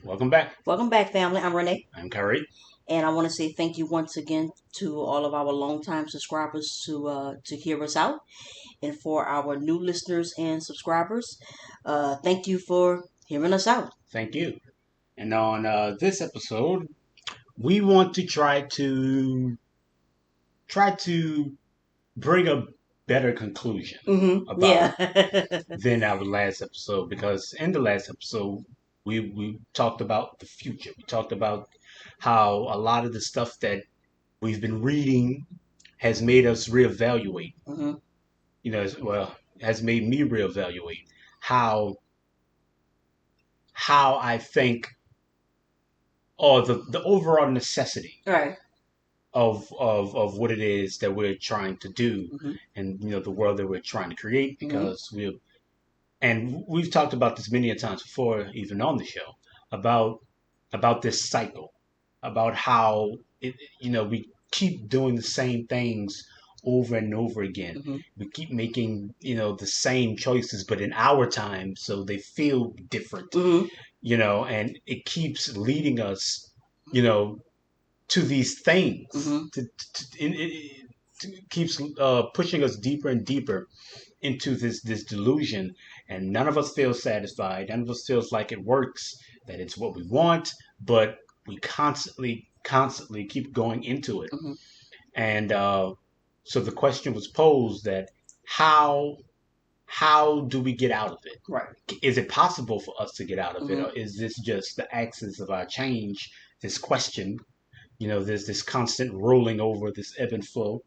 Welcome back. Welcome back, family. I'm Renee, I'm Curry. and I want to say thank you once again to all of our longtime subscribers to hear us out, and for our new listeners and subscribers, thank you for hearing us out. Thank you. And on this episode, we want to try to bring a better conclusion about Yeah. than our last episode, because in the last episode we talked about the future. We talked about how a lot of the stuff that we've been reading has made us reevaluate. hmm Has made me reevaluate how how I think, or the overall necessity Right. of what it is that we're trying to do, hmm and the world that we're trying to create, hmm because we've talked about this many a times before, even on the show, about this cycle, about how we keep doing the same things over and over again. hmm We keep making the same choices, but in our time, so they feel different, hmm and it keeps leading us, you know, to these things, hmm it keeps pushing us deeper and deeper into this delusion, and none of us feels satisfied. None of us feels like it works, that it's what we want, but we constantly keep going into it. hmm And so the question was posed that how how do we get out of it? Right. Is it possible for us to get out of it, hmm or is this just the axis of our change? This question, there's this constant rolling over, this ebb and flow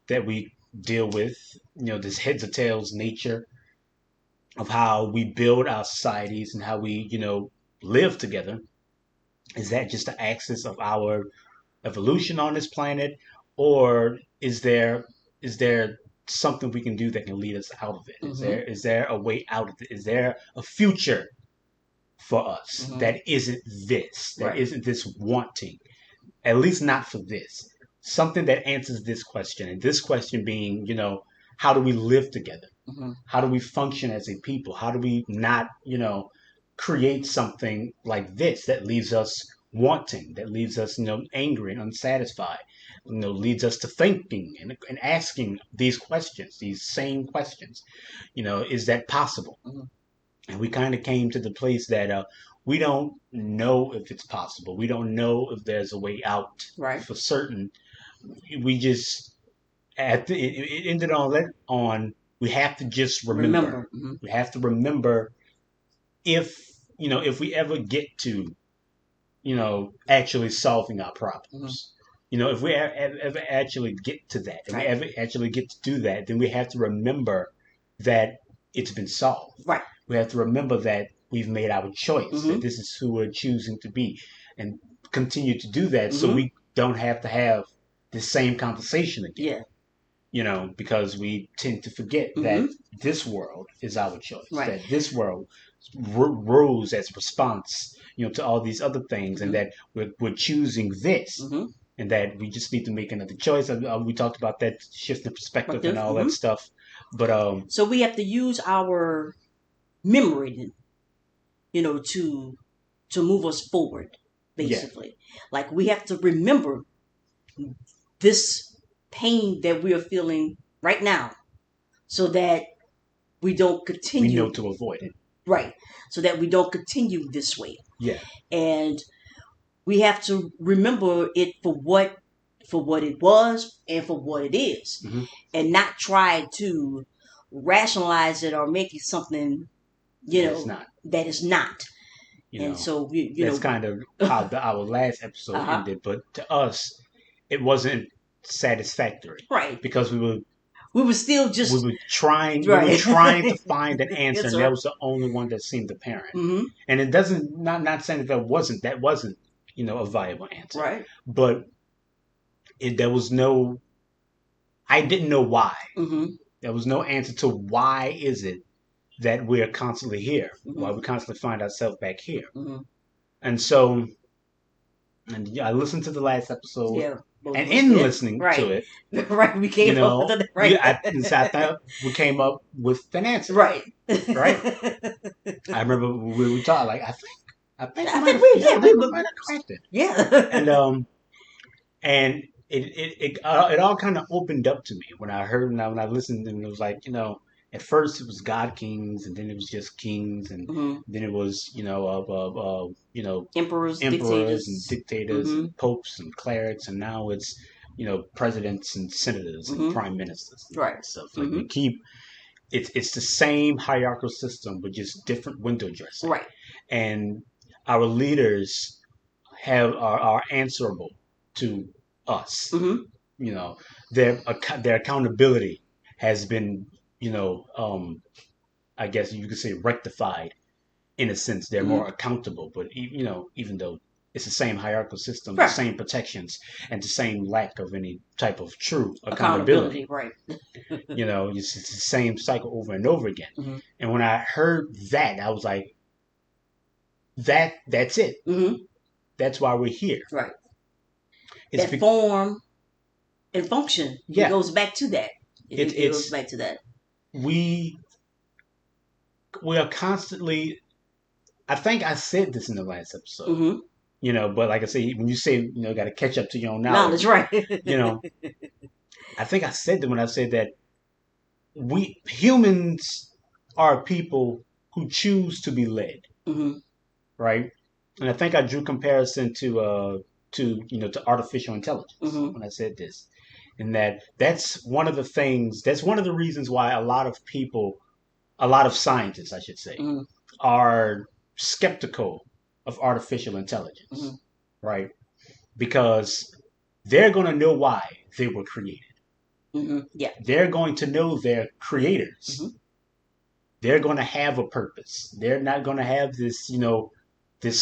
that we deal with, this heads or tails nature of how we build our societies and how we, live together. Is that just the axis of our evolution on this planet, or is there something we can do that can lead us out of it? Is hmm there a way out of it? Is there a future for us hmm that isn't this? That Right. isn't this wanting? At least not for this. Something that answers this question, and this question being, how do we live together? hmm How do we function as a people? How do we not, create something like this that leaves us wanting, that leaves us, angry and unsatisfied, leads us to thinking and asking these questions, these same questions. Is that possible? hmm And we kind of came to the place that we don't know if it's possible. We don't know if there's a way out Right. for certain. We just it ended on we have to just remember. Remember. We have to remember, if if we ever get to actually solving our hmm problems. If we ever actually get to that, if we Right. ever actually get to do that, then we have to remember that it's been solved. Right. We have to remember that we've made our choice, that hmm this is who we're choosing to be, and continue to do that, so hmm we don't have to have the same conversation again. Yeah. Because we tend to forget hmm that this world is our choice, Right. that this world rose as a response, to all these other things, and hmm that we're choosing this, hmm and that we just need to make another choice. We talked about that shift in perspective and all that hmm stuff, but So we have to use our memory, to move us forward. yeah, Basically, like we have to remember this pain that we are feeling right now, so that we don't we know continue. to avoid it. Right. So that we don't continue this way, Yeah, and we have to remember it for what it was and for what it is, hmm and not try to rationalize it or make it something you that it's know not. that is not. You And know, so that's kind of how our last episode uh-huh. ended, but to us, it wasn't satisfactory, Right. because We were still we just were trying we were right. trying to find an answer, Yes, and that sir. was the only one that seemed apparent. Mm-hmm. And it doesn't, not saying that wasn't a viable answer, Right. but there was no, I didn't know why. Mm-hmm. There was no answer to why is it that we're constantly here, why Mm-hmm. we constantly find ourselves back here. Mm-hmm. And so, and I listened to the last episode, Yeah. Both and of us in did. listening to Right. it, Right. We came up with it. Right. and so I thought we came up with an answer. Right. Right. I remember we talked, like, I think I think I think we, I yeah, think we might have cracked it. yeah. And it all kind of opened up to me when I heard when I listened, and it was like, at first it was God Kings, and then it was just kings, and hmm then it was Emperors, emperors and dictators. dictators hmm and popes and clerics, and now it's presidents and senators and hmm prime ministers and all Right. that stuff. Like hmm we keep it's the same hierarchical system, but just different window dressing, Right. and our leaders are answerable to us. hmm You know, their accountability has been, I guess you could say rectified in a sense. They're hmm more accountable, but even though it's the same hierarchical system, the Right. same protections, and the same lack of any type of true Accountability. accountability. Right. It's the same cycle over and over again. hmm And when I heard that, I was like, that's it. hmm That's why we're here. Right. It's That form and function. It yeah. goes back to that. It goes It's back to that. we we are constantly. I think I said this in the last episode. hmm But like I say, when you say got to catch up to your own Knowledge. knowledge, Right. you know, I think I said that when I said that we humans are people who choose to be led, hmm right? And I think I drew comparison to artificial intelligence hmm when I said this, and that's one of the things. That's one of the reasons why a lot of people, a lot of scientists, I should say, hmm are skeptical of artificial intelligence, hmm right? Because they're going to know why they were created. Yeah. They're going to know their creators. hmm They're going to have a purpose. They're not going to have this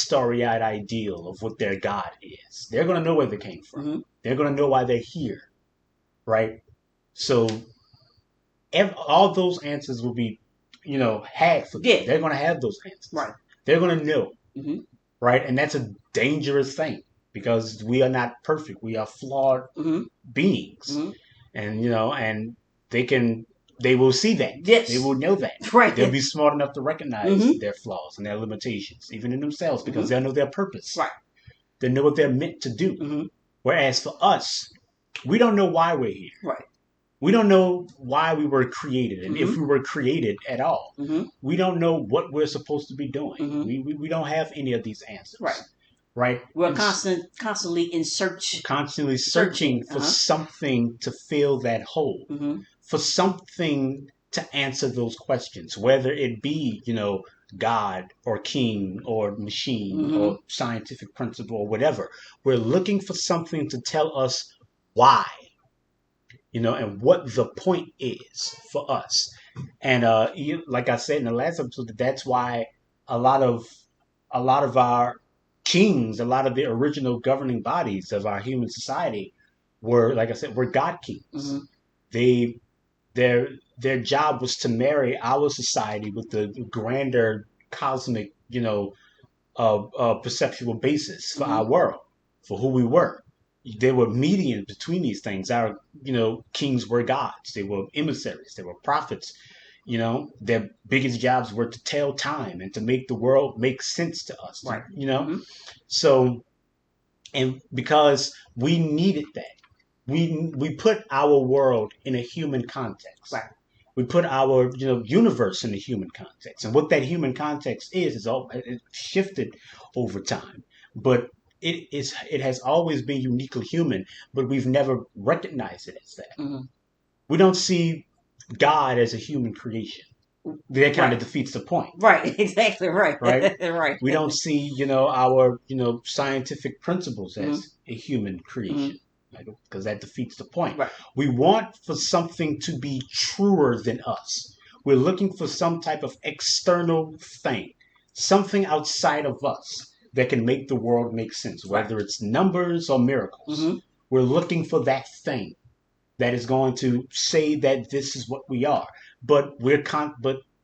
starry-eyed ideal of what their God is. They're going to know where they came from. hmm They're going to know why they're here, right? So all those answers will be, had for them. Yeah. They're going to have those answers. Right. They're going to know, hmm right? And that's a dangerous thing because we are not perfect. We are flawed hmm beings, hmm and they will see that. Yes. They will know that. Right. They'll be smart enough to recognize hmm their flaws and their limitations, even in themselves, because hmm they'll know their purpose. Right. They know what they're meant to do. hmm Whereas for us, we don't know why we're here. Right. We don't know why we were created, and if hmm we were created at all. hmm We don't know what we're supposed to be doing. hmm We don't have any of these answers. Right. Right? We're constantly in search. Constantly searching for something to fill that hole, hmm for something to answer those questions, whether it be, God or king or machine or scientific principle or whatever. We're looking for something to tell us why, and what the point is for us. And like I said in the last episode, that's why a lot of our kings, a lot of the original governing bodies of our human society were, like I said, were God kings. hmm They their job was to marry our society with the grander cosmic, perceptual basis for our world, for who we were. They were medians between these things. Our, kings were gods. They were emissaries. They were prophets. Their biggest jobs were to tell time and to make the world make sense to us. Right. So, and because we needed that, we put our world in a human context. Right. We put our universe in a human context, and what that human context is it shifted over time, but it has always been uniquely human, but we've never recognized it as that. hmm We don't see God as a human creation. That kind of defeats the point. Right. Exactly. Right. Right. Right. We don't see our scientific principles as a human creation. Because that defeats the point. Right. We want for something to be truer than us. We're looking for some type of external thing, something outside of us that can make the world make sense, whether it's numbers or miracles. We're looking for that thing that is going to say that this is what we are. But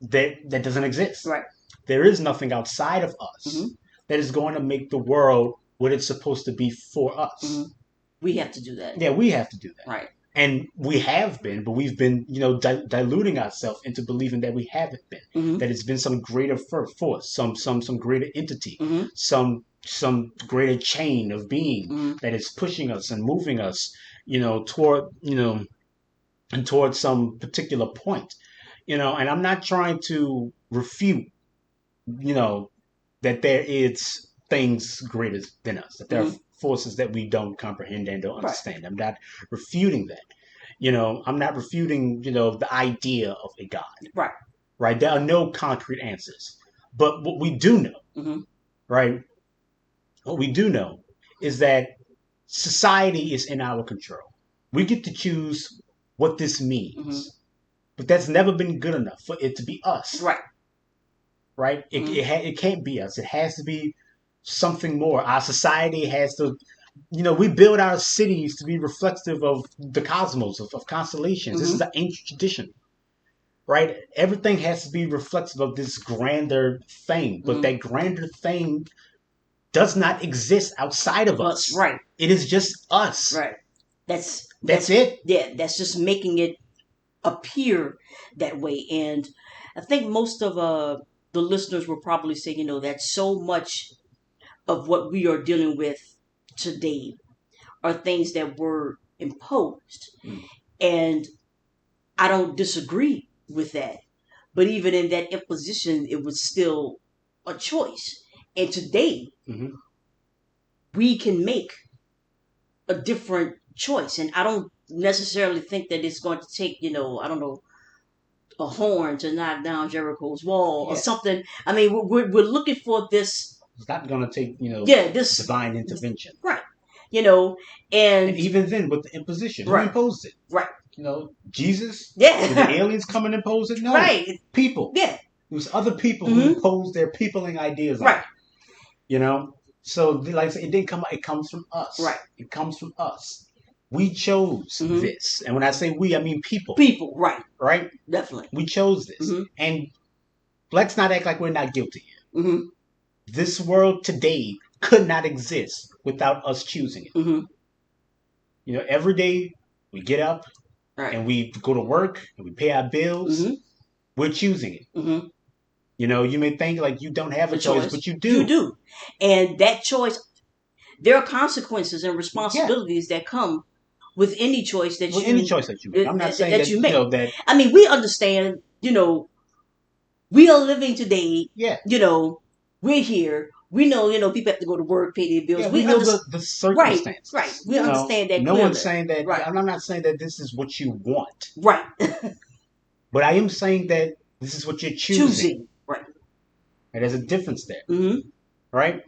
that doesn't exist. Right. There is nothing outside of us that is going to make the world what it's supposed to be for us. We have to do that. Yeah, we have to do that. Right. And we have been, but we've been, diluting ourselves into believing that we haven't been. Mm-hmm. That it's been some greater force, some greater entity, Mm-hmm. some greater chain of being Mm-hmm. that is pushing us and moving us, toward, and towards some particular point. And I'm not trying to refute, that there is things greater than us, that there are Mm-hmm. forces that we don't comprehend and don't Right. understand. I'm not refuting that. I'm not refuting, the idea of a God. Right. Right. There are no concrete answers. But what we do know, Mm-hmm. right? What we do know is that society is in our control. We get to choose what this means. Mm-hmm. But that's never been good enough for it to be us. Right. Right? It can't be us. It has to be something more. Our society has to, we build our cities to be reflective of the cosmos, of constellations. Mm-hmm. This is an ancient tradition. Right? Everything has to be reflective of this grander thing. But Mm-hmm. that grander thing does not exist outside of us. Right. It is just us. Right. That's it. Yeah, that's just making it appear that way. And I think most of the listeners will probably say, that so much of what we are dealing with today are things that were imposed. Mm. And I don't disagree with that. But even in that imposition, it was still a choice. And today, Mm-hmm. we can make a different choice. And I don't necessarily think that it's going to take, I don't know, a horn to knock down Jericho's wall or something. I mean, we're looking for this. It's not going to take, this divine intervention. Right. And even then with the imposition, right. Who imposed it? Right. Jesus? Yeah. Did the aliens come and impose it? No. Right. People. Yeah. It was other people Mm-hmm. who imposed their peopling ideas on right. it. So like I said, it didn't come. It comes from us. Right. It comes from us. We chose Mm-hmm. this, and when I say we, I mean people. People, right? Right. Definitely. We chose this, Mm-hmm. and let's not act like we're not guilty here. Mm-hmm. This world today could not exist without us choosing it. Mm-hmm. Every day we get up, right. and we go to work and we pay our bills. Mm-hmm. We're choosing it. Mm-hmm. You may think like you don't have a choice, but you do. You do. And that choice, there are consequences and responsibilities that come with any choice that any choice that you make. I'm not saying that you make. That. I mean, we understand, we are living today. Yeah. We're here. We know, people have to go to work, pay their bills. Yeah, we know the circumstances. Right. We understand that no clearly. One's saying that. Right. I'm not saying that this is what you want. Right. But I am saying that this is what you're choosing. Right. And there's a difference there. Mm-hmm. Right?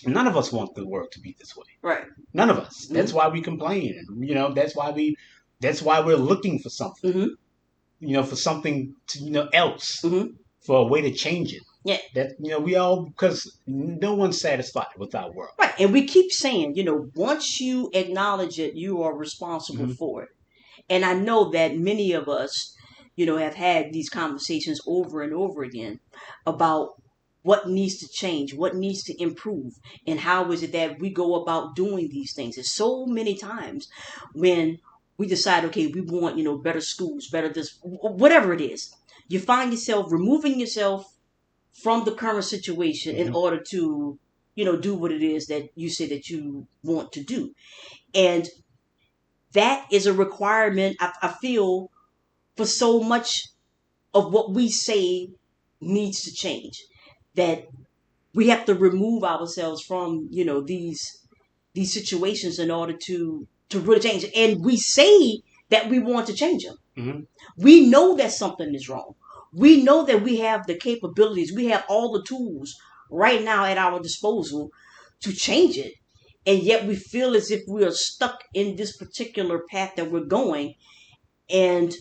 None of us want the world to be this way. Right. None of us. Mm-hmm. That's why we complain. That's why we're looking for something. Mm-hmm. For something to, else. Mm-hmm. For a way to change it. Yeah. That, we all, because no one's satisfied with our world. Right. And we keep saying, once you acknowledge it, you are responsible Mm-hmm. for it. And I know that many of us, have had these conversations over and over again about what needs to change, what needs to improve, and how is it that we go about doing these things. There's so many times when we decide, okay, we want, better schools, better this, whatever it is. You find yourself removing yourself from the current situation Mm-hmm. in order to, do what it is that you say that you want to do. And that is a requirement, I feel, for so much of what we say needs to change. That we have to remove ourselves from, these situations in order to really change it. And we say that we want to change them. Mm-hmm. We know that something is wrong. We know that we have the capabilities. We have all the tools right now at our disposal to change it. And yet we feel as if we are stuck in this particular path that we're going. And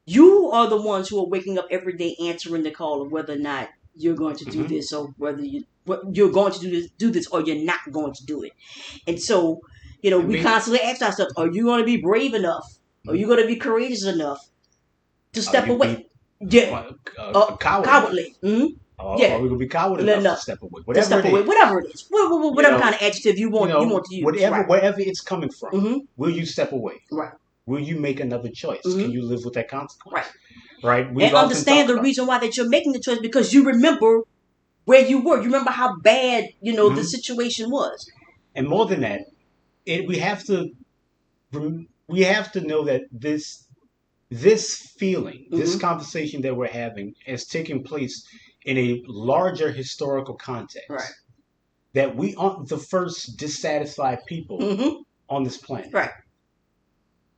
you are the ones who are waking up every day answering the call of whether or not you're going to do Mm-hmm. this, or whether you're going to do this or you're not going to do it. And so, we constantly ask ourselves, are you going to be brave enough? Mm-hmm. Are you going to be courageous enough to step away? Cowardly. Mm-hmm. Are we going to be cowardly enough to step away? Whatever it is. Whatever kind of adjective you want to use. Wherever it's coming from, Mm-hmm. will you step away? Right. will you make another choice? Can Mm-hmm. you live with that consequence? Right. Right? And We've often understand talked the about. reason why that you're making the choice because you remember where you were. You remember how bad, the Mhm. situation was. And more than that, we have to know that this feeling, this Mm-hmm. conversation that we're having, is taking place in a larger historical Right. context. That we aren't the first dissatisfied people Mm-hmm. on this planet, Right.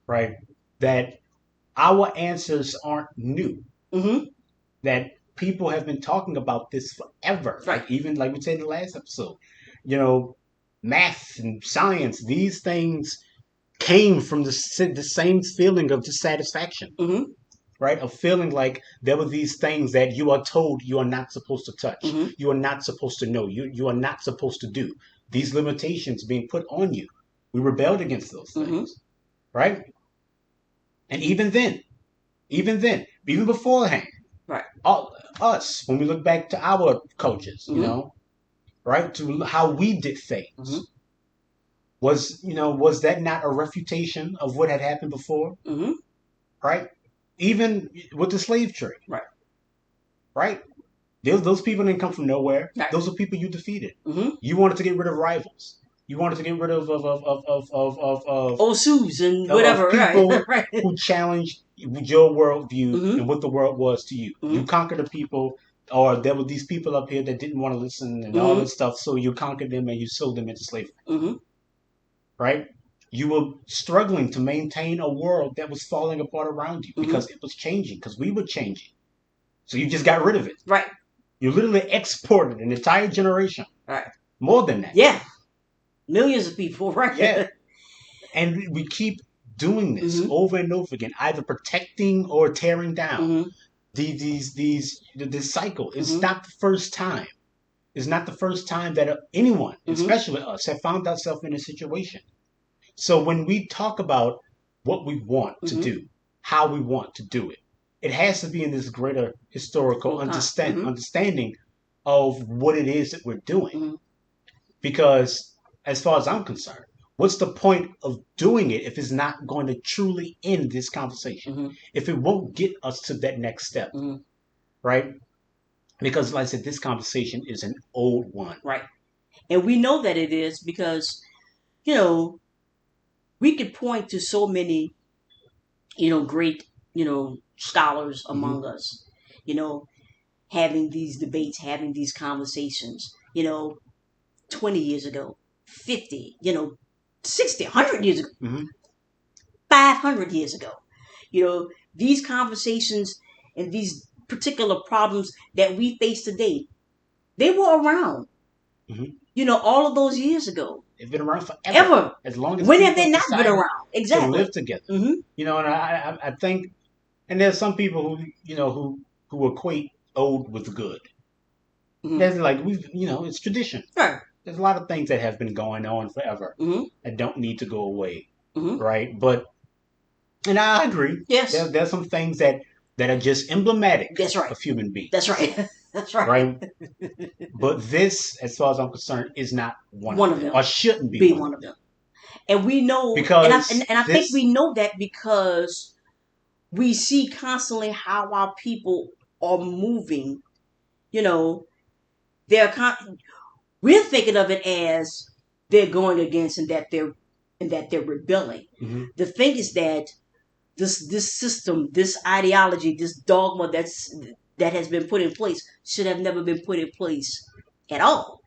right? That our answers aren't new. Mm-hmm. That people have been talking about this forever. Right. Like even like we said in the last episode, you know, math and science, these things came from the same feeling of dissatisfaction, Mm-hmm. right? Of feeling like there were these things that you are told you are not supposed to touch, Mm-hmm. you are not supposed to know, you are not supposed to do. These limitations being put on you. We rebelled against those Mm-hmm. things, right? And even beforehand, Right. all, us, when we look back to our cultures, Mm-hmm. right, to how we did Mm-hmm. things, was that not a refutation of what had happened before, Mm-hmm. right? Even with the slave trade, Right. right? Those people didn't come from nowhere. Right. Those are people you defeated. Mm-hmm. You wanted to get rid of rivals. You wanted to get rid of Osus and of whatever. Right. people Right. who challenged your worldview Mm-hmm. and what the world was to you. You Mm-hmm. conquered the people, or there were these people up here that didn't want to listen and all Mm-hmm. this stuff. So you conquered them and you sold them into slavery, Mm-hmm. right? You were struggling to maintain a world that was falling apart around you Mm-hmm. because it was changing, because we were changing. So you just got rid of it. Right. You literally exported an entire generation. Right. More than that. Yeah. Millions of people. Right. Yeah. And we keep doing this Mm-hmm. over and over again, either protecting or tearing down. Mm-hmm. This cycle. It's Mm-hmm. not the first time. It's not the first time that anyone, Mm-hmm. especially us, have found ourselves in a situation. So when we talk about what we want to Mm-hmm. do, how we want to do it, it has to be in this greater historical Mm-hmm. understanding of what it is that we're doing. Mm-hmm. Because as far as I'm concerned, what's the point of doing it if it's not going to truly end this conversation? Mm-hmm. If it won't get us to that next step, Mm-hmm. right? Because, like I said, this conversation is an old one. Right. And we know that it is because, we could point to so many, great, scholars among us, having these debates, having these conversations, 20 years ago, 50, 60, 100 years ago, Mm-hmm. 500 years ago. These conversations and these particular problems that we face today, they were around, all of those years ago. They've been around forever. Ever. As long as When people have they not been decided around? to Exactly. live together. Mm-hmm. And I think, and there's some people who equate old with good. Mm-hmm. There's like it's tradition. Right. There's a lot of things that have been going on forever Mm-hmm. that don't need to go away, Mm-hmm. right? And I agree. Yes. There's some things that are just emblematic That's right. of human beings. That's right. That's right. Right? But this, as far as I'm concerned, is not one of them. Or shouldn't be one of them. And we know, because and I think we know that because we see constantly how our people are moving. We're thinking of it as they're going against and that they're rebelling. Mm-hmm. The thing is that this system, this ideology, this dogma that has been put in place should have never been put in place at all.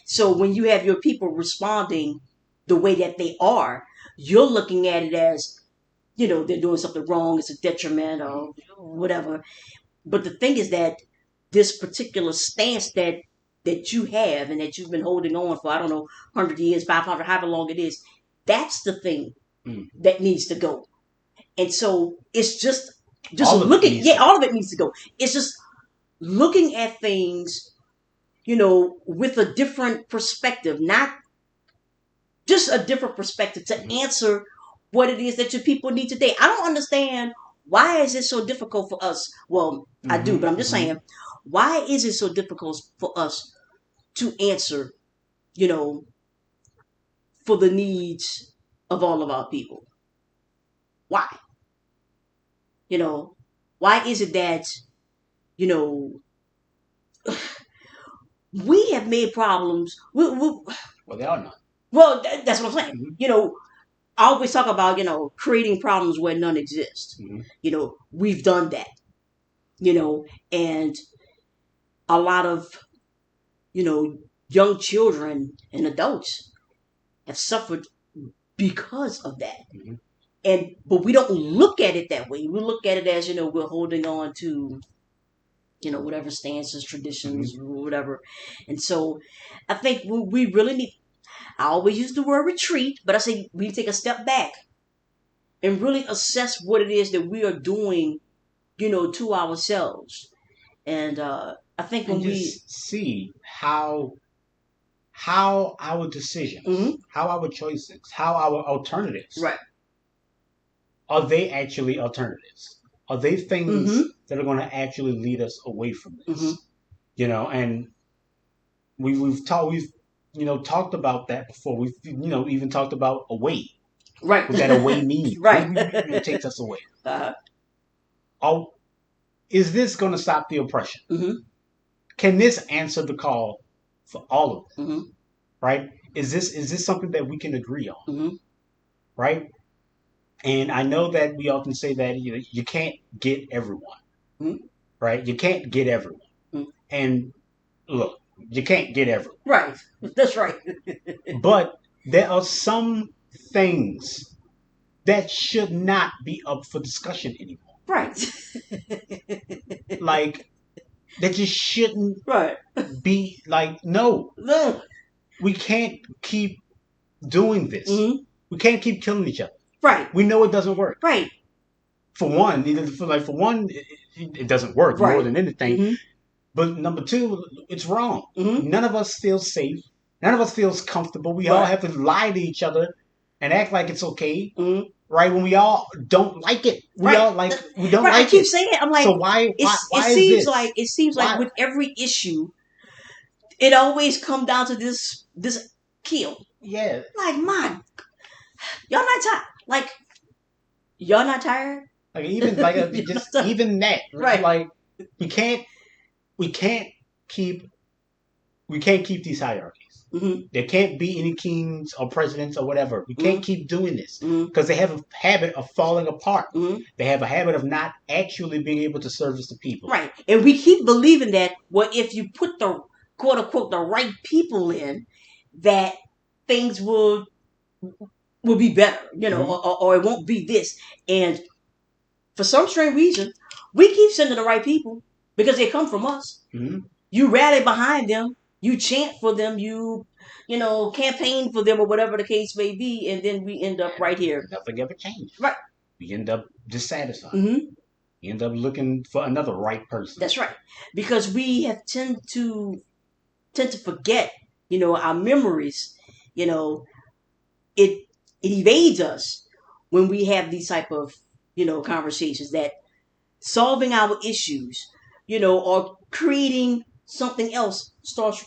So when you have your people responding the way that they are, you're looking at it as, they're doing something wrong, it's a detriment or whatever. But the thing is that this particular stance that you have and that you've been holding on for, 100 years, 500, however long it is, that's the thing that needs to go. And so it's just looking, all of it needs to go. It's just looking at things, with a different perspective, not just a different perspective to answer what it is that your people need today. I don't understand why is it so difficult for us. Well, I do, but I'm just saying, why is it so difficult for us to answer, for the needs of all of our people? Why? You know, why is it that, you know, we have made problems? Well, they are not. Well, that's what I'm saying. Mm-hmm. You know, I always talk about, creating problems where none exist. Mm-hmm. We've done that, and a lot of, young children and adults have suffered because of that. Mm-hmm. But we don't look at it that way. We look at it as, we're holding on to, whatever stances, traditions, whatever. And so I think we really need, I always use the word retreat, but I say we take a step back and really assess what it is that we are doing, to ourselves. And I think when and just see how our decisions, Mhm. how our choices, how our alternatives, Right. are they actually alternatives? Are they things Mhm. that are going to actually lead us away from this? Mhm. And we've talked about that before. We've even talked about away. Right. What that away means. Right. It takes us away. Uh-huh. Oh, is this going to stop the oppression? Mhm. Can this answer the call for all of us? Mhm. Right? Is this something that we can agree on? Mhm. Right? And I know that we often say that you can't get everyone. Mhm. Right? You can't get everyone. Mhm. And look, you can't get everyone. Right. That's right. But there are some things that should not be up for discussion anymore. Right. Like, that just shouldn't Right. be like, no, No. we can't keep doing this. Mhm. We can't keep killing each other. Right. We know it doesn't work. Right. For one, it doesn't work more Right. than anything. Mhm. But number two, it's wrong. Mhm. None of us feel safe. None of us feels comfortable. We all Right. have to lie to each other and act like it's okay, Mhm. right? When we all don't like it. We Right. all we don't Right. I like keep it. saying it. I'm like, So why it is seems this? like Why? with every issue, it always come down to this kill. Yeah. Like, man, y'all not tired. Like, y'all not tired. Like even like You're just not tired. even that. Right. Like we can't keep these hierarchies. Mm-hmm. There can't be any kings or presidents or whatever. We can't keep doing this Mhm. because they have a habit of falling apart. Mhm. They have a habit of not actually being able to service the people. Right. And we keep believing that, well, if you put the quote unquote the right people in, that things will be better, Mhm. or it won't be this. And for some strange reason, we keep sending the right people because they come from us. Mhm. You rally behind them, you chant for them, you campaign for them, or whatever the case may be, and then we end up right here. Nothing ever changes. Right. We end up dissatisfied. Mm-hmm. We end up looking for another right person. That's right, because we have tend to forget, our memories. It evades us when we have these type of conversations, that solving our issues, or creating something else starts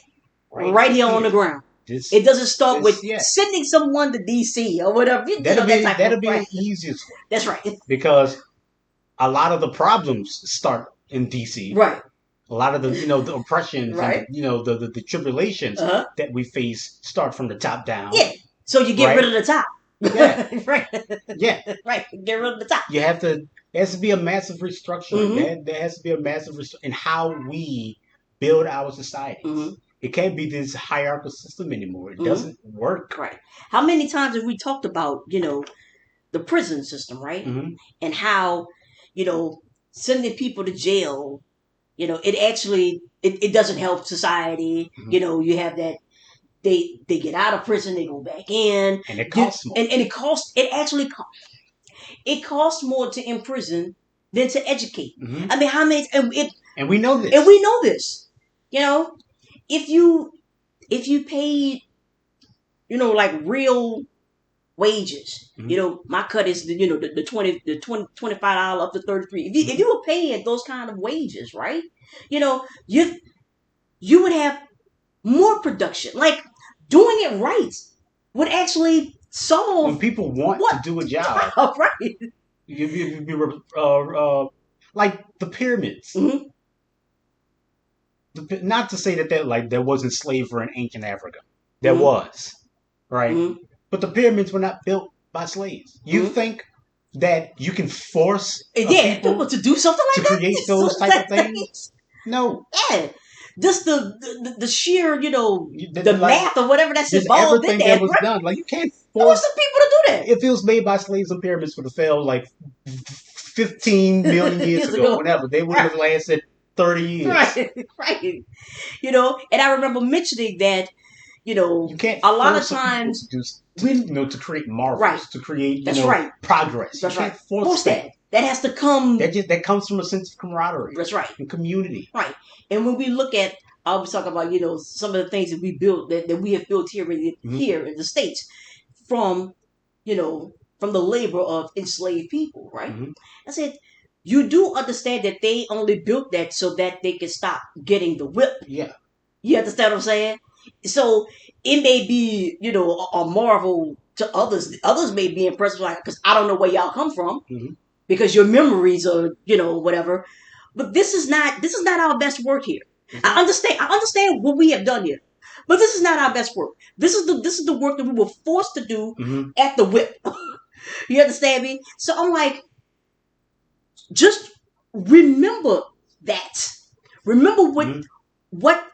right here on the ground. It doesn't start with sending someone to DC or whatever. That'll be the easiest one. That's right. Because a lot of the problems start in DC. Right. A lot of the the oppressions, right, and the tribulations that we face start from the top down. Yeah. So you get rid of the top. Yeah. Right. Yeah. Right. Get rid of the top. You have to. There has to be a massive restructuring. There has to be a massive restructuring in how we build our societies. It can't be this hierarchical system anymore. It doesn't work. Right. How many times have we talked about the prison system, right? And how sending people to jail, it actually it doesn't help society. You have that they get out of prison, they go back in, and it costs more. And it actually costs. It costs more to imprison than to educate. I mean, how many? And we know this. And we know this. If you paid, like real wages, my cut is the $25 up to $33. If you were paying those kind of wages, right? You would have more production. Like, doing it right would actually solve. When people want to do a job, right? Like the pyramids. Mm-hmm. Not to say that like there wasn't slavery in ancient Africa. There Mm-hmm. was, right? Mm-hmm. But the pyramids were not built by slaves. You Mm-hmm. think that you can force And a yeah, people to do something to like that, create those type of things? No. yeah, just the sheer, the Like math or whatever that's just involved in everything that that. was done. Like you can't Who was force. the people to do that? If it was made by slaves, the pyramids would have failed like 15 million years Years ago. ago, Whatever, they wouldn't right, have lasted 30 years. right, right. And I remember mentioning that, You can't a lot of force a people to times do, when to create right, marvels, to create, that's right, progress. You that's right. can't force Force that. that. That has to come. That comes from a sense of camaraderie That's right. and community. Right. And when we look at, I was talking about, some of the things that we built, that we have built here in the States from, from the labor of enslaved people, right? Mm-hmm. I said, you do understand that they only built that so that they can stop getting the whip. Yeah. You understand what I'm saying? So it may be, a marvel to others. Others may be impressed, like, because I don't know where y'all come from, Mm-hmm. because your memories are, whatever. But this is not our best work here. Mm-hmm. I understand what we have done here, but this is not our best work. This is the work that we were forced to do at the whip. You understand me? So I'm like, just remember that. Remember what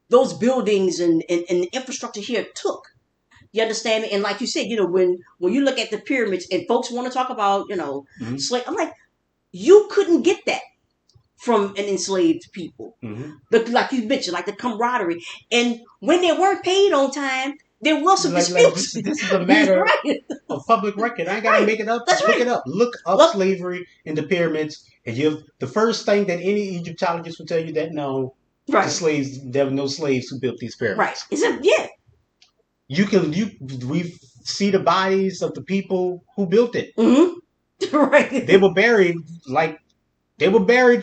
those buildings and the infrastructure here took. You understand me? And like you said, when you look at the pyramids and folks want to talk about, slave, I'm like, you couldn't get that from an enslaved people. But like you mentioned, like the camaraderie. And when they weren't paid on time, there was some disputes. This is a matter right. of public record. I ain't got to make it up. That's Look right. it up. Look up slavery in the pyramids. And the first thing that any Egyptologist will tell you that no, right. the slaves, there were no slaves who built these pyramids. Right. Yeah. We see the bodies of the people who built it. Right. They were buried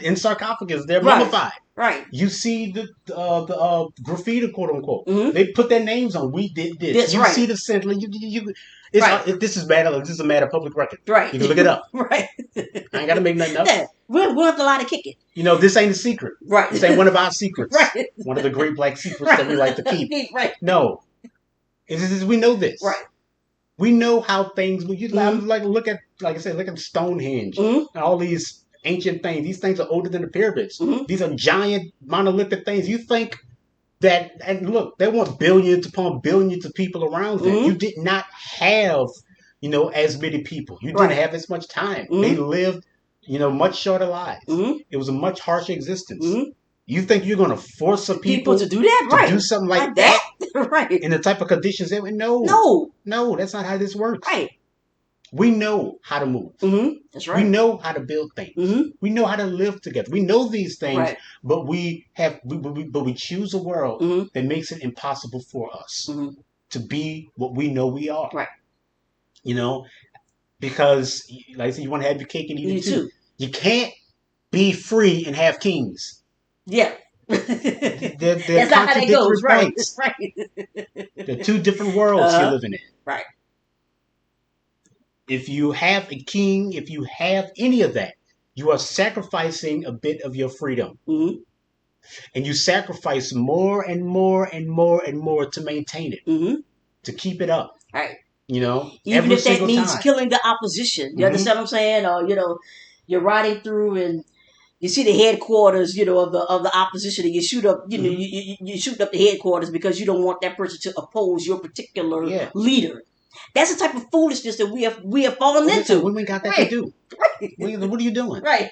in sarcophagus. They're mummified. Right. You see the graffiti, quote unquote. They put their names on. We did this. That's you right. see the symbol. This is bad. This is a matter of public record. Right. You can look it up. Right. I ain't got to make nothing up. Yeah. We'll have to lie to kick it. This ain't a secret. Right. This ain't one of our secrets. Right. One of the great black secrets that we like to keep. Right. No. We know this. Right. We know how things. Look at Stonehenge and all these ancient things. These things are older than the pyramids. These are giant monolithic things. You think that, and look, there were billions upon billions of people around them. You did not have, as many people. You didn't have as much time. They lived, much shorter lives. It was a much harsher existence. You think you're going to force some people to do that? To do something like that? Right. In the type of conditions that we know. No, that's not how this works. Right. We know how to move. That's right. We know how to build things. We know how to live together. We know these things, but we choose a world that makes it impossible for us to be what we know we are. Right. Because like I said, you want to have your cake and eat it too. too. You can't be free and have kings. Yeah. They're That's not how that goes. Right. They're two different worlds you're living in. Right. If you have a king, if you have any of that, you are sacrificing a bit of your freedom. And you sacrifice more and more and more and more to maintain it, to keep it up. Right. Even if that means killing the opposition. You understand what I'm saying? Or, you're riding through and you see the headquarters, of the opposition, and you shoot up, you shoot up the headquarters because you don't want that person to oppose your particular leader. That's the type of foolishness that we have fallen into. We ain't got that to do. Right. What are you doing? Right.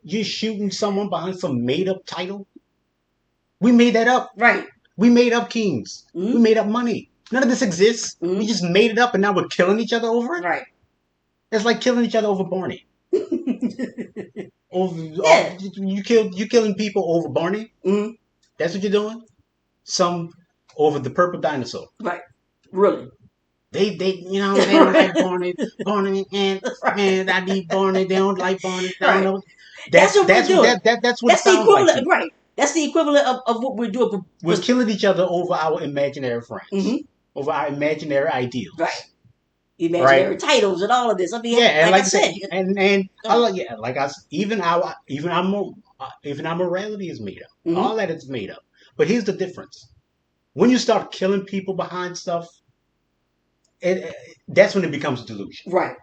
You're shooting someone behind some made up title. We made that up. Right. We made up kings. We made up money. None of this exists. We just made it up, and now we're killing each other over it. Right. It's like killing each other over Barney. You killing people over Barney. That's what you're doing. Some over the purple dinosaur. Right. Really. They don't like Barney. Barney and I need Barney. They don't like Barney. Right. Know. That's what we're doing. That's what that's it sounds the equivalent. Like right. That's the equivalent of what we're doing. We're killing each other over our imaginary friends. Over our imaginary ideals. Right. imaginary right? titles and all of this. I mean, Yeah, and like I like I said, said, and I like yeah, like even our morality is made up. mm-hmm, All that is made up. But here's the difference: when you start killing people behind stuff, that's when it becomes delusion. right,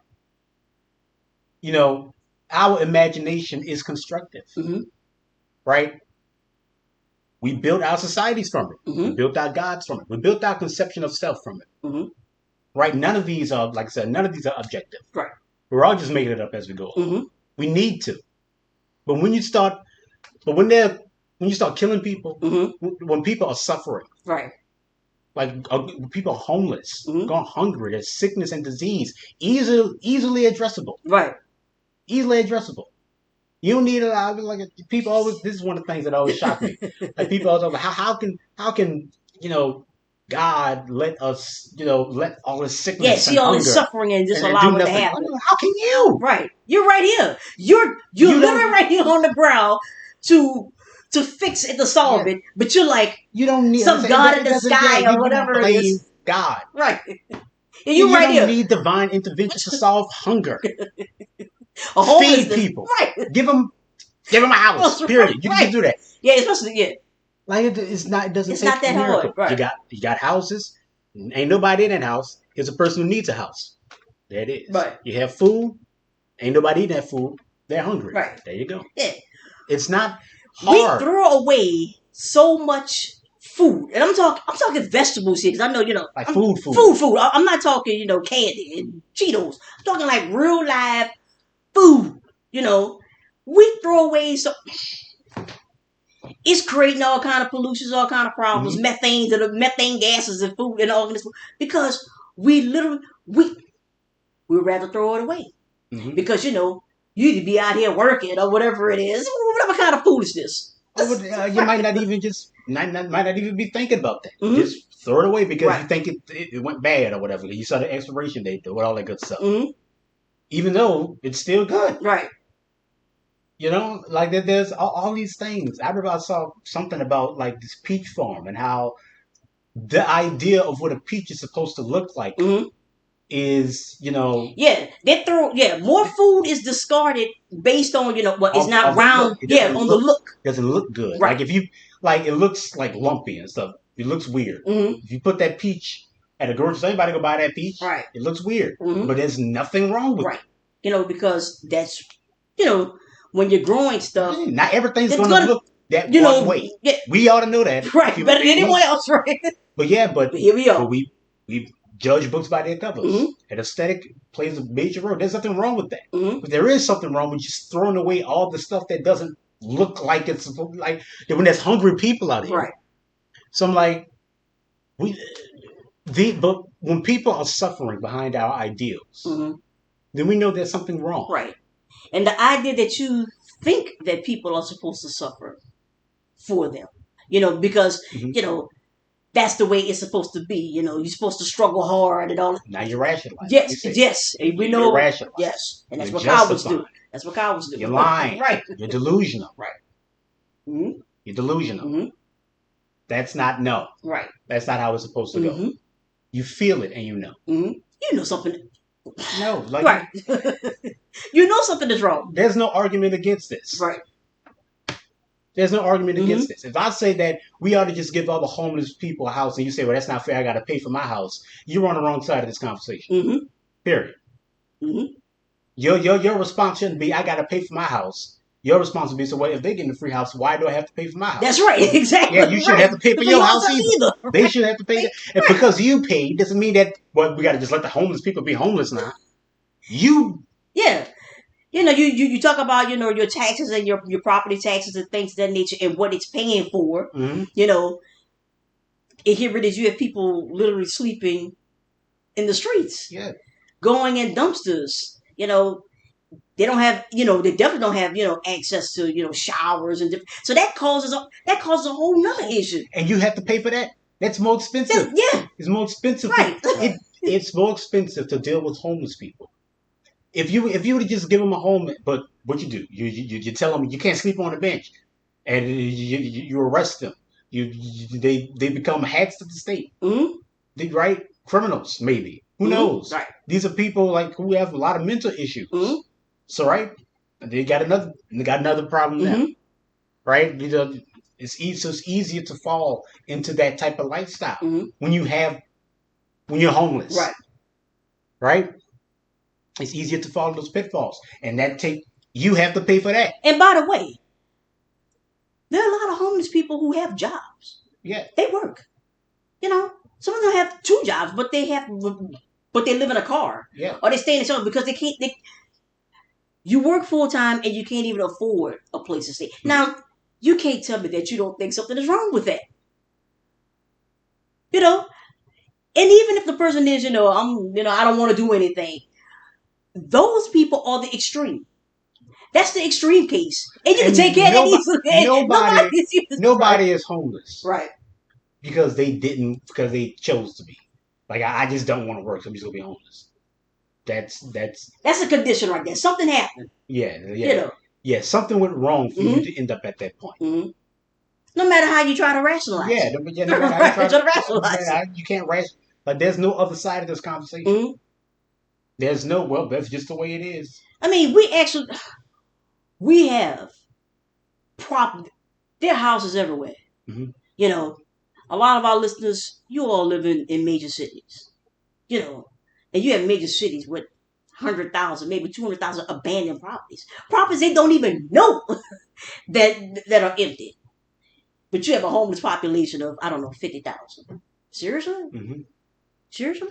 You know, our imagination is constructive, mm-hmm, right? We built our societies from it. We mm-hmm, built our gods from it. We built our conception of self from it. mm-hmm, Right? None of these are, like I said, none of these are objective. right, We're all just making it up as we go along. mm-hmm, We need to. But when you start, but when you start killing people, mm-hmm, when people are suffering, right, like people are homeless, mm-hmm, going hungry, there's sickness and disease, easily addressable, right. easily addressable. You don't need a lot. Like people always. This is one of the things that always shock me. Like people always talk about how can God let us let all this Yeah, sickness see and all this hunger suffering and just and do allow it to nothing. happen. How can you? Right. You're right here. You're You literally don't. right here on the ground to fix it, to solve Yeah, it, but you're like you don't need. some God in It the doesn't. Yeah, sky or you don't whatever it blame is. God. Right. And You, you you right don't here. need divine intervention to solve hunger. A Feed homelessness. people. Right. Give them a house. Period. You can Right. just do that. Yeah, especially yeah. Like it's not. It doesn't It's take not a that hard. miracle. Right. You got houses. Ain't nobody in that house. It's a person who needs a house. There it is. Right. You have food. Ain't nobody eating that food. They're hungry. Right. There you go. Yeah. It's not We hard. throw away so much food, and I'm talking vegetables here because I know Like I'm, food. food. I'm not talking candy and Cheetos. I'm talking like real live food. We throw away so it's creating all kind of pollutions, all kind of problems, Mm-hmm. methane gases and food and organisms because we literally we'd rather throw it away Mm-hmm. because you need to be out here working or whatever it is, whatever kind of foolishness. You might not even might not even be thinking about that. Mm-hmm. Just throw it away because Right. you think it went bad or whatever. You saw the expiration date with all that good stuff. Mm-hmm. Even though it's still good. Right. Like there's all these things. I remember I saw something about like this peach farm and how the idea of what a peach is supposed to look like Mm-hmm. is, Yeah, more food is discarded based on it's not of the round. look. It Yeah, doesn't on the look. doesn't look good. Right. Like if you it looks like lumpy and stuff. It looks weird. Mm-hmm. If you put that peach at a grocery store, anybody go buy that peach. Right. It looks weird, Mm-hmm. but there's nothing wrong with Right. Because that's when you're growing stuff, it. Not everything's it's going to look that one way. Yeah, We ought to know that. right. Better than anyone else, right? But yeah, but Here we are. But we judge books by their covers. Mm-hmm. And aesthetic plays a major role. There's nothing wrong with that. Mm-hmm. But there is something wrong with just throwing away all the stuff that doesn't look like it's supposed like when there's hungry people out here. Right. So I'm like, but when people are suffering behind our ideals, Mm-hmm. then we know there's something wrong. Right. And the idea that you think that people are supposed to suffer for them, because Mm-hmm. that's the way it's supposed to be. You're supposed to struggle hard and all. Now you're rationalizing. Yes. And we know. You're rationalizing. Yes, and that's You're what cowards justifying. do. That's what cowards do. You're lying. Right. You're delusional. Right. Mm-hmm. You're delusional. Mm-hmm. That's not no. Right. That's not how it's supposed to go. Mm-hmm. You feel it and you know. Mm-hmm. You know something. No, like Right. You know something is wrong. there's no argument against this. Right. There's no argument Mm-hmm. against this. If I say that we ought to just give all the homeless people a house and you say, well, that's not fair, I got to pay for my house, you're on the wrong side of this conversation. Mm-hmm. Period. Mm-hmm. Your response shouldn't be, I got to pay for my house. Your response would be, so if they're getting a free house, why do I have to pay for my house? That's right. Exactly. Yeah, you shouldn't have to pay for your house either. Right. They shouldn't have to pay that. And because you paid doesn't mean that, well, we got to just let the homeless people be homeless now. Yeah. You talk about, your taxes and your property taxes and things of that nature and what it's paying for. Mhm. And here it is, you have people literally sleeping in the streets. Yeah. Going in dumpsters. They don't have, they definitely don't have, access to, showers and different. So that causes a whole nother issue. And you have to pay for that? That's more expensive. Yeah. It's more expensive. Right. It's more expensive to deal with homeless people. If you were to just give them a home, but what you do, you tell them you can't sleep on the bench, and you arrest them. They become hacks of the state. Mm-hmm. Right? Criminals, maybe. Who knows? Right. These are people like who have a lot of mental issues. Mm-hmm. So right, they got another problem now. Mm-hmm. Right? So it's easier to fall into that type of lifestyle Mm-hmm. when you're homeless. Right. Right? It's easier to fall into those pitfalls, and you have to pay for that. And by the way, there are a lot of homeless people who have jobs. Yeah. They work. Some of them have 2 jobs, but they live in a car. Yeah. Or they stay in the shelter because they can't. You work full time and you can't even afford a place to stay. Mm-hmm. Now, you can't tell me that you don't think something is wrong with that. And even if the person is, I don't want to do anything. Those people are the extreme. That's the extreme case, and you can take care of that easily. Nobody is homeless, right? Because they chose to be. Like I just don't want to work, so I'm just gonna be homeless. That's a condition right there. Something happened. Yeah. Yeah, something went wrong for you to end up at that point. Mm-hmm. No matter how you try to rationalize. No matter how you try to rationalize. You can't rationalize. Like there's no other side of this conversation. Mm-hmm. There's that's just the way it is. I mean, we have there are houses everywhere. Mm-hmm. A lot of our listeners, you all live in major cities. And you have major cities with 100,000, maybe 200,000 abandoned properties. Properties they don't even know that are empty. But you have a homeless population of, I don't know, 50,000. Seriously? Mm-hmm. Seriously?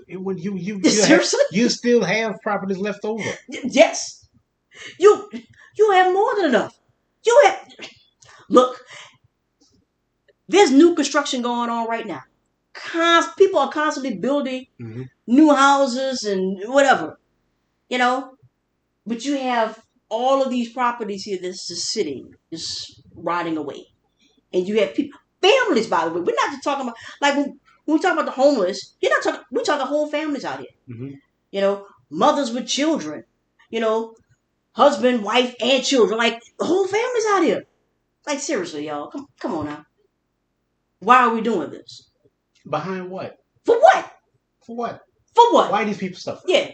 Seriously? You still have properties left over. Yes. You have more than enough. Look, there's new construction going on right now. People are constantly building new houses and whatever, But you have all of these properties here that's just sitting, just rotting away. And you have families, by the way. We're not just talking about, like, when we talk about the homeless, we're talking whole families out here. Mm-hmm. Mothers with children, husband, wife, and children. Like, the whole families out here. Like, seriously, y'all. Come on now. Why are we doing this? Behind what? For what? For what? For what? Why are these people suffering? Yeah.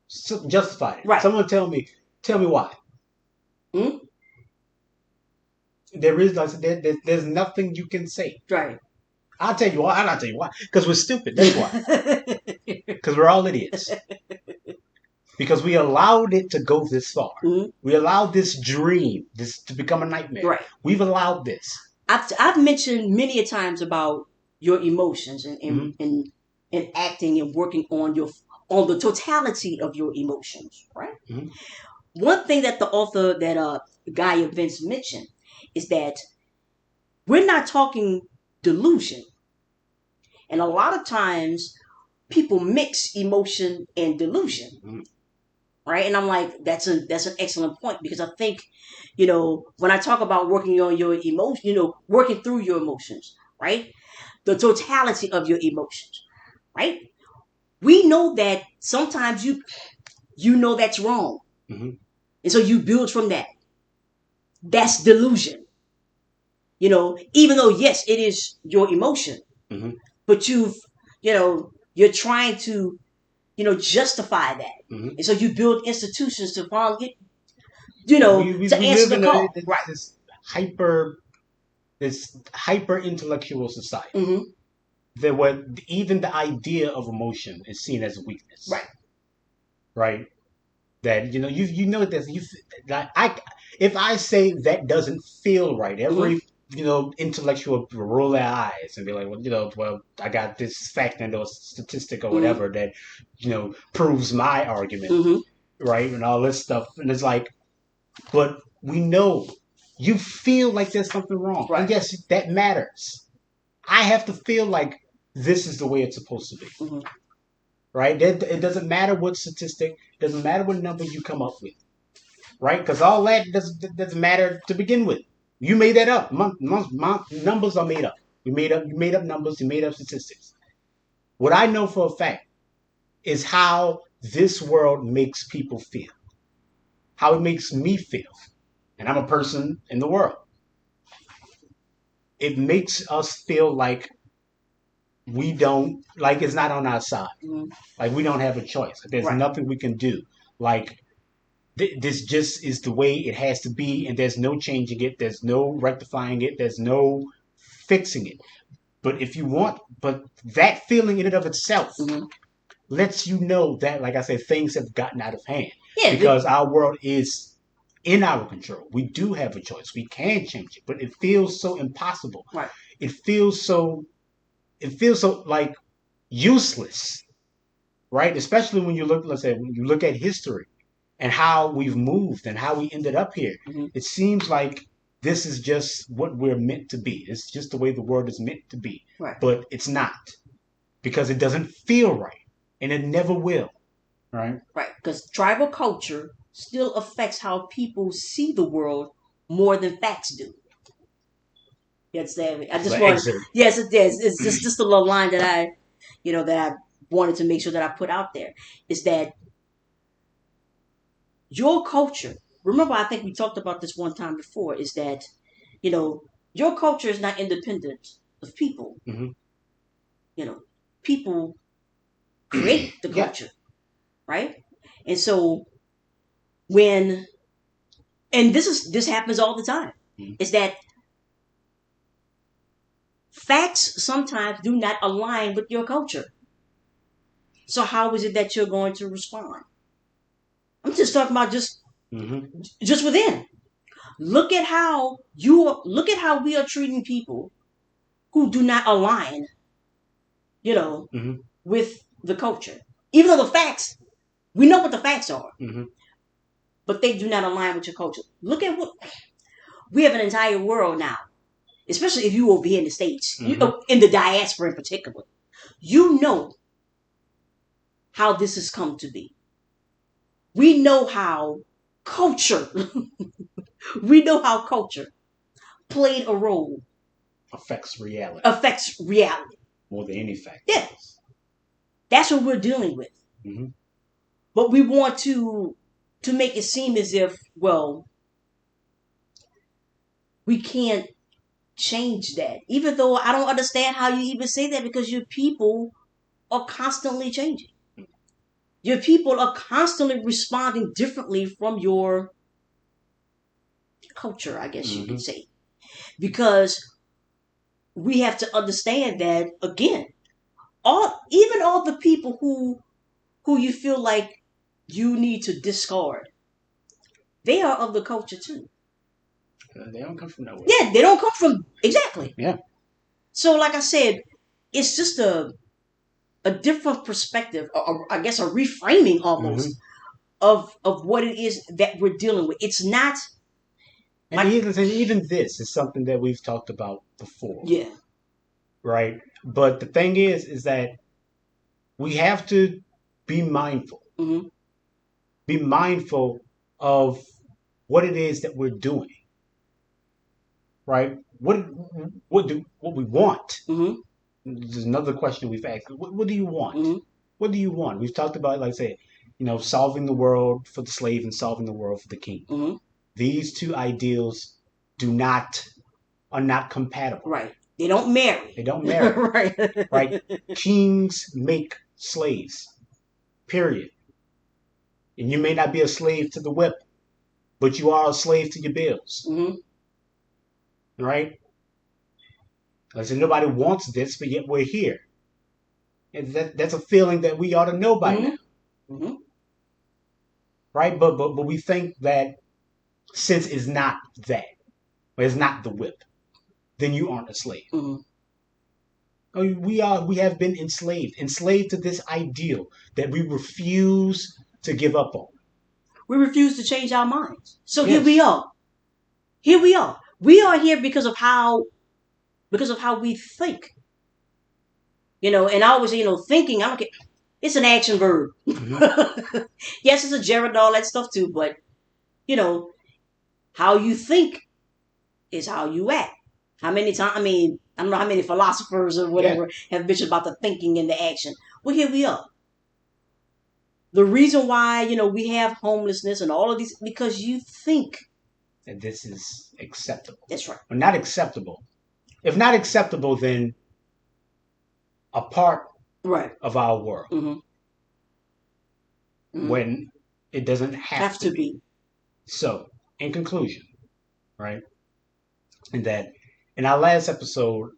So justify it. Right. Someone tell me why. Hmm? There's nothing you can say. Right. I'll tell you why. I'll tell you why. Because we're stupid. That's why. Because we're all idiots. Because we allowed it to go this far. Mm-hmm. We allowed this dream, to become a nightmare. Right. We've allowed this. I've mentioned many a times about your emotions and acting and working on the totality of your emotions, right? Mm-hmm. One thing that the author that Gaia Vince mentioned is that we're not talking delusion. And a lot of times people mix emotion and delusion. Mm-hmm. Right? And I'm like, that's an excellent point, because I think, when I talk about working on your emotion, working through your emotions, right? The totality of your emotions, right? We know that sometimes you know that's wrong. Mm-hmm. And so you build from that. That's delusion. Even though, yes, it is your emotion, mm-hmm. but you're trying to, justify that. Mm-hmm. And so you build institutions to follow it, to answer the call. This hyper intellectual society. Mm-hmm. Where even the idea of emotion is seen as a weakness. Right. Right. That if I say that doesn't feel right, every intellectual will roll their eyes and be like, well, I got this fact and or statistic or whatever that proves my argument, right, and all this stuff, and it's like, but we know you feel like there's something wrong, right. And yes, that matters. I have to feel like this is the way it's supposed to be, right? It doesn't matter what statistic, doesn't matter what number you come up with, right? Because all that doesn't matter to begin with. You made that up. My numbers are made up. You made up numbers. You made up statistics. What I know for a fact is how this world makes people feel, how it makes me feel, and I'm a person in the world. It makes us feel like we don't like it's not on our side. Mm-hmm. Like we don't have a choice. There's Right. nothing we can do. Like this just is the way it has to be, and there's no changing it. There's no rectifying it. There's no fixing it. But if you want, but that feeling in and of itself Mm-hmm. lets you know that, like I said, things have gotten out of hand Yeah. because our world is in our control. We do have a choice. We can change it, but it feels so impossible. Right. It feels so. It feels so like useless, right? Especially when you look, let's say, when you look at history and how we've moved and how we ended up here. Mm-hmm. It seems like this is just what we're meant to be. It's just the way the world is meant to be. Right. But it's not because it doesn't feel right and it never will. Right? Right. Because tribal culture still affects how people see the world more than facts do. You understand me? I just The want. excerpt. Yes, it is. It's just a little line that I wanted to make sure that I put out there is that your culture. Remember, I think we talked about this one time before. Is that you know your culture is not independent of people. Mm-hmm. People create the Yeah. culture, right? And so when and this happens all the time. Mhm. Is that facts sometimes do not align with your culture. So how is it that you're going to respond? I'm just talking about Mm-hmm. just within. Look at how we are treating people who do not align, Mm-hmm. with the culture. Even though the facts, we know what the facts are, Mm-hmm. but they do not align with your culture. Look at what we have an entire world now, especially if you over here in the States, Mm-hmm. in the diaspora in particular. You know how this has come to be. We know how culture, we know how culture played a role, Affects reality affects reality. more than any fact. Yeah. That's what we're dealing with. Mm-hmm. But we want to make it seem as if, well, we can't change that. Even though I don't understand how you even say that because your people are constantly changing. Your people are constantly responding differently from your culture, I guess you Mm-hmm. could say. Because we have to understand that again, all the people who you feel like you need to discard, they are of the culture too. They don't come from nowhere. Yeah, they don't come from exactly. Yeah. So like I said, it's just a different perspective, or I guess a reframing almost of what it is that we're dealing with. It's not And like even this is something that we've talked about before, yeah. right? But the thing is that we have to be mindful. Mm-hmm. Be mindful of what it is that we're doing, right? What we want? Mm-hmm. There's another question we've asked. What do you want? Mm-hmm. What do you want? We've talked about, like I said, solving the world for the slave and solving the world for the king. Mm-hmm. These two ideals are not compatible. Right. They don't marry. They don't marry. Right. Right? Kings make slaves. Period. And you may not be a slave to the whip, but you are a slave to your bills. Mm-hmm. Right? I said nobody wants this, but yet we're here. And that's a feeling that we ought to know by now. Mm-hmm. Right? But we think that since it's not that, or it's not the whip, then you aren't a slave. Mm-hmm. We have been enslaved to this ideal that we refuse to give up on. We refuse to change our minds. So Yes. here we are. Here we are. We are here because of how we think. And I always say, thinking, I don't care. It's an action verb. Mm-hmm. Yes, it's a gerund and all that stuff too, but how you think is how you act. How many times? I mean, I don't know how many philosophers or whatever have mentioned about the thinking and the action. Well, here we are. The reason why we have homelessness and all of these because you think that this is acceptable. That's right. Or not acceptable. If not acceptable, then a part Right. of our world Mm-hmm. Mm-hmm. when it doesn't have to be. be. So, in conclusion, right, in that in our last episode,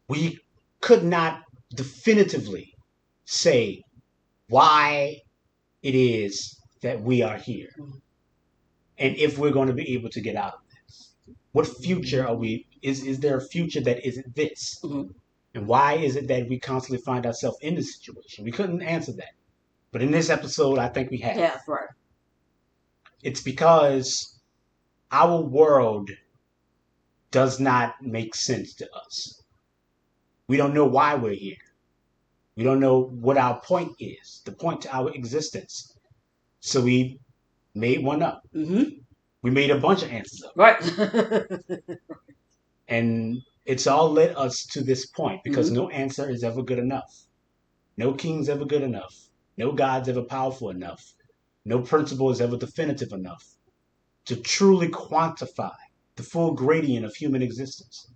we could not definitively say why it is that we are here and if we're going to be able to get out of this. What future are we? Is there a future that isn't this? Mm-hmm. And why is it that we constantly find ourselves in this situation? We couldn't answer that. But in this episode, I think we have. Yeah, right. It's because our world does not make sense to us. We don't know why we're here. We don't know what our point is, the point to our existence. So we made one up. Mm-hmm. We made a bunch of answers up. Right. And it's all led us to this point because Mhm. no answer is ever good enough. No king's ever good enough. No God's ever powerful enough. No principle is ever definitive enough to truly quantify the full gradient of human existence.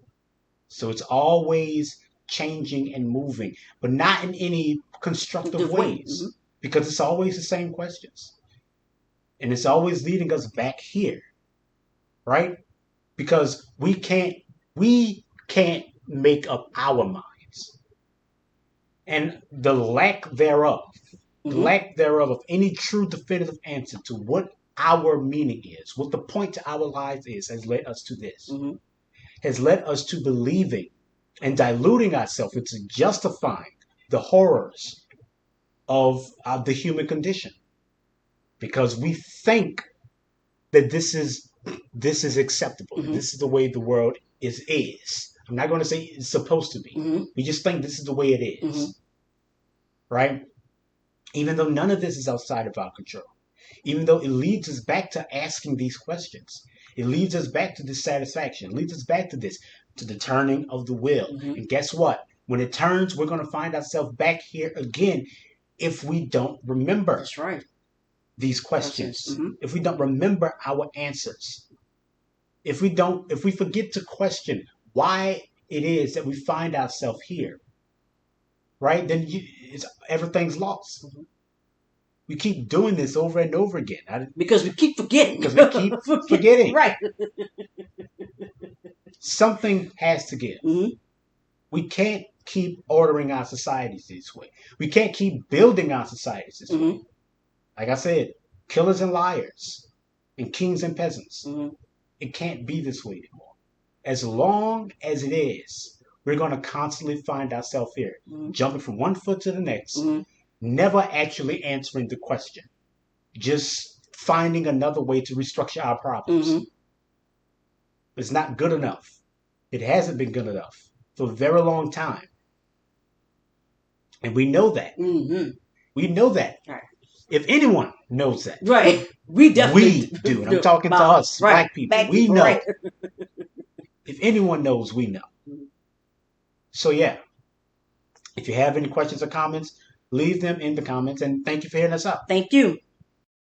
So it's always changing and moving, but not in any constructive Good way. ways Mhm. because it's always the same questions. And it's always leading us back here, right? Because we can't make up our minds. And the lack thereof of any true definitive answer to what our meaning is, what the point to our lives is, has led us to this. Mhm. Has led us to believing and diluting ourselves into justifying the horrors of the human condition. Because we think that this is acceptable. Mhm. This is the way the world is. I'm not going to say it's supposed to be. Mhm. We just think this is the way it is. Mhm. Right? Even though none of this is outside of our control. Even though it leads us back to asking these questions. It leads us back to dissatisfaction. It leads us back to this, to the turning of the wheel. Mhm. And guess what? When it turns, we're going to find ourselves back here again if we don't remember That's right. these questions. Mhm. If we don't remember our answers. If we forget to question why it is that we find ourselves here, right? Then everything's lost. Mhm. We keep doing this over and over again. Because we keep forgetting. Because we keep forgetting. Right. Something has to give. Mhm. We can't keep ordering our societies this way. We can't keep building our societies this way. Mhm. Like I said, killers and liars, and kings and peasants. Mhm. It can't be this way anymore. As long as it is, we're going to constantly find ourselves here, Mhm. jumping from one foot to the next, Mhm. never actually answering the question, just finding another way to restructure our problems. Mhm. It's not good enough. It hasn't been good enough for a very long time. And we know that. Mhm. We know that. Right. If anyone knows that, Right. We definitely we do. And I'm talking to About- us, right. black people. Black We people, know. right. If anyone knows, we know. Mhm. So yeah, if you have any questions or comments, leave them in the comments. And thank you for hearing us out. Thank you.